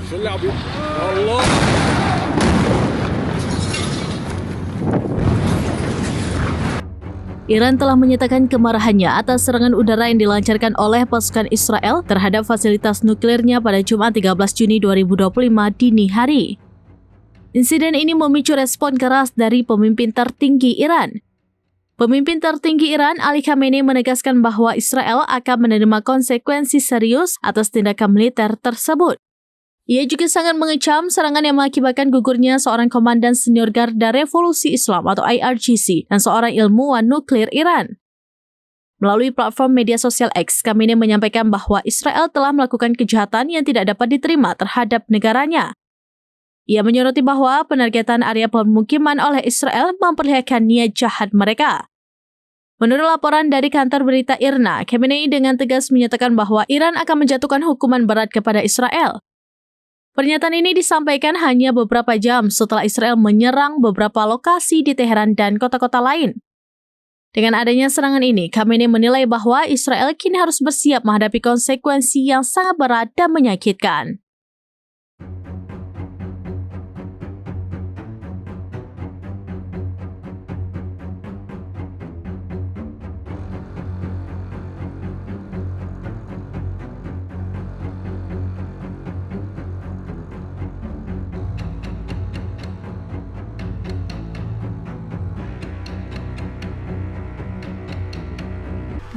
Allah. Iran telah menyatakan kemarahannya atas serangan udara yang dilancarkan oleh pasukan Israel terhadap fasilitas nuklirnya pada Jumat 13 Juni 2025 dini hari. Insiden ini memicu respon keras dari pemimpin tertinggi Iran. Pemimpin tertinggi Iran, Ali Khamenei, menegaskan bahwa Israel akan menerima konsekuensi serius atas tindakan militer tersebut. Ia juga sangat mengecam serangan yang mengakibatkan gugurnya seorang komandan senior Garda Revolusi Islam atau IRGC dan seorang ilmuwan nuklir Iran. Melalui platform media sosial X, Khamenei menyampaikan bahwa Israel telah melakukan kejahatan yang tidak dapat diterima terhadap negaranya. Ia menyoroti bahwa penargetan area pemukiman oleh Israel memperlihatkan niat jahat mereka. Menurut laporan dari kantor berita IRNA, Khamenei dengan tegas menyatakan bahwa Iran akan menjatuhkan hukuman berat kepada Israel. Pernyataan ini disampaikan hanya beberapa jam setelah Israel menyerang beberapa lokasi di Teheran dan kota-kota lain. Dengan adanya serangan ini, Khamenei menilai bahwa Israel kini harus bersiap menghadapi konsekuensi yang sangat berat dan menyakitkan.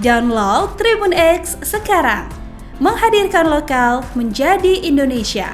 Download Tribun X sekarang, menghadirkan lokal menjadi Indonesia.